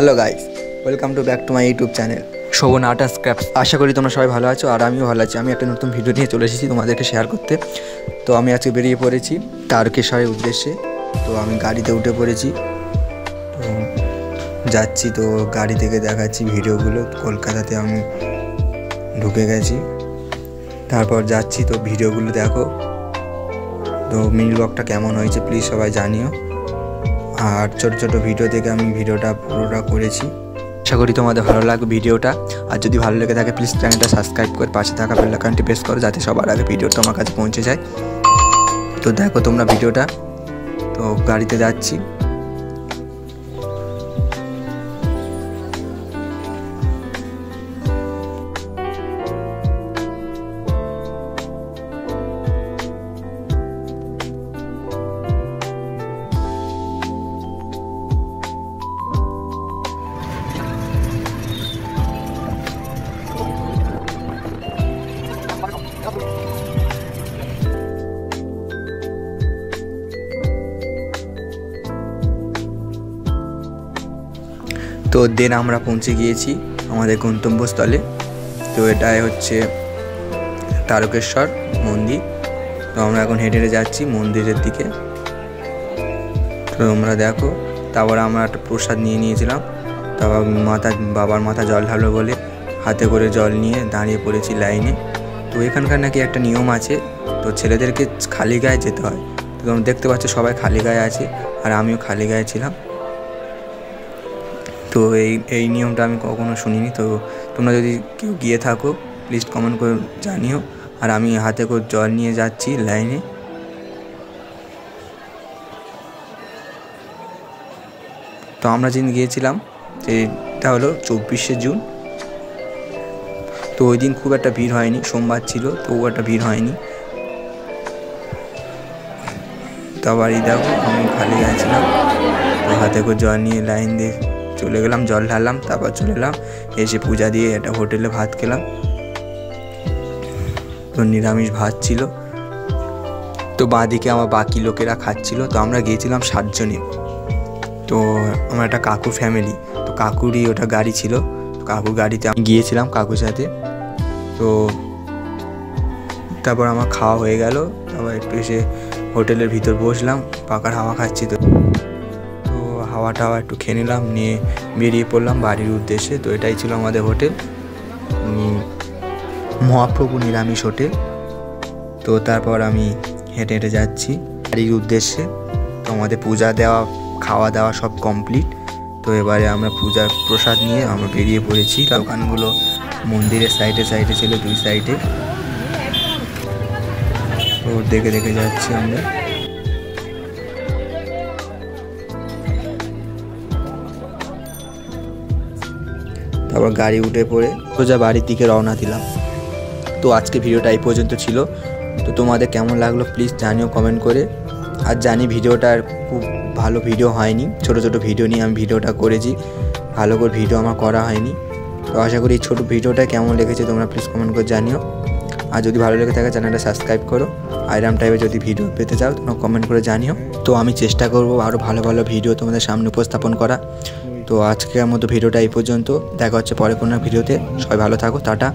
Hello guys, welcome to back to my YouTube channel Shovan art and scraps. আশা করি তোমরা সবাই ভালো আছো আর আমিও ভালো আছি। আমি একটা নতুন ভিডিও নিয়ে চলে এসেছি তোমাদেরকে শেয়ার করতে। তো আমি আজকে বেরিয়ে পড়েছি তারকেশ্বরের উদ্দেশ্যে। তো আমি গাড়িতে উঠে পড়েছি, তো যাচ্ছি। তো গাড়ি থেকে দেখাচ্ছি ভিডিওগুলো। কলকাতাতে আমি ঢুকে গেছি, তারপর যাচ্ছি। তো ভিডিওগুলো দেখো। তো মিনি ব্লগটা কেমন হয়েছে প্লিজ সবাই জানিও। আর ছোট ছোট ভিডিও থেকে আমি ভিডিওটা পুরোটা করেছি। আশা করি তোমাদের ভালো লাগবে ভিডিওটা। আর যদি ভালো লেগে থাকে প্লিজ চ্যানেলটা সাবস্ক্রাইব করে পাশে থাকা বেল আইকনটি প্রেস করো, যাতে সবার আগে ভিডিও তোমার কাছে পৌঁছে যায়। তো দেখো তোমরা ভিডিওটা। তো গাড়িতে যাচ্ছি। তো দেন আমরা পৌঁছে গিয়েছি আমাদের গন্তব্যস্থলে। তো এটাই হচ্ছে তারকেশ্বর মন্দির। তো আমরা এখন হেঁটে হেঁটে যাচ্ছি মন্দিরের দিকে। তো তোমরা দেখো। তারপর আমরা একটা প্রসাদ নিয়ে নিয়েছিলাম। তারপর বাবার মাথা জল ঢালো বলে হাতে করে জল নিয়ে দাঁড়িয়ে পড়েছি লাইনে। তো এখানকার নাকি একটা নিয়ম আছে, তো ছেলেদেরকে খালি গায়ে যেতে হয়। তো তোমরা দেখতে পাচ্ছ সবাই খালি গায়ে আছে, আর আমিও খালি গায়ে ছিলাম। তো এই নিয়মটা আমি কখনো শুনিনি। তো তোমরা যদি কেউ গিয়ে থাকো প্লিজ কমেন্ট করে জানিও। আর আমি হাতে করে জল নিয়ে যাচ্ছি লাইনে। তো আমরা যেদিন গিয়েছিলাম সেটা হলো 24শে জুন। তো ওই দিন খুব একটা ভিড় হয়নি, সোমবার ছিল, তবুও একটা ভিড় হয়নি। তারপর এই দেখো আমি খালি গায়ে ছিলাম। তো হাতে করে জল নিয়ে লাইন দিয়ে চলে গেলাম, জল ঢাললাম, তারপর চলে এলাম। এসে পূজা দিয়ে একটা হোটেলে ভাত খেলাম। তো নিরামিষ ভাত ছিল। তো বাঁদিকে আমার বাকি লোকেরা খাচ্ছিল। তো আমরা গিয়েছিলাম 7 জনে। তো আমার একটা কাকুর ফ্যামিলি, তো কাকুরই ওটা গাড়ি ছিল। তো কাকুর গাড়িতে আমি গিয়েছিলাম কাকুর সাথে। তো তারপর আমার খাওয়া হয়ে গেল। তারপর একটু এসে হোটেলের ভিতর বসলাম, পাখার হাওয়া খাচ্ছি। তো হাওয়া টাওয়া একটু খেয়ে নিলাম, নিয়ে বেরিয়ে পড়লাম বাড়ির উদ্দেশ্যে। তো এটাই ছিল আমাদের হোটেল, মহাপ্রভু নিরামিষ হোটেল। তো তারপর আমি হেঁটে হেঁটে যাচ্ছি বাড়ির উদ্দেশ্যে। তো আমাদের পূজা দেওয়া খাওয়া দাওয়া সব কমপ্লিট। তো এবারে আমরা পূজার প্রসাদ নিয়ে আমরা বেরিয়ে পড়েছি। দোকানগুলো মন্দিরের সাইডে সাইডে ছিল, 2 সাইডে। তো দেখে দেখে যাচ্ছি আমরা। তারপর গাড়ি উঠে পড়ে সোজা বাড়ির দিকে রওনা দিলাম। তো আজকে ভিডিওটা এই পর্যন্ত ছিল। তো তোমাদের কেমন লাগলো প্লিজ জানিও কমেন্ট করে। আর জানি ভিডিওটার খুব ভালো ভিডিও হয়নি, ছোট ছোট ভিডিও নিয়ে আমি ভিডিওটা করেছি, ভালো করে ভিডিও আমার করা হয়নি। তো আশা করি এই ছোটো ভিডিওটা কেমন লেগেছে তোমরা প্লিজ কমেন্ট করে জানিও। আর যদি ভালো লেগে থাকে চ্যানেলটা সাবস্ক্রাইব করো। আইরাম টাইপের যদি ভিডিও পেতে চাও তোমরা কমেন্ট করে জানিও। তো আমি চেষ্টা করব আরও ভালো ভালো ভিডিও তোমাদের সামনে উপস্থাপন করা। তো আজকের মতো ভিডিওটা এই পর্যন্ত। দেখা হচ্ছে পরে কোনো ভিডিওতে। সবাই ভালো থাকো, টাটা।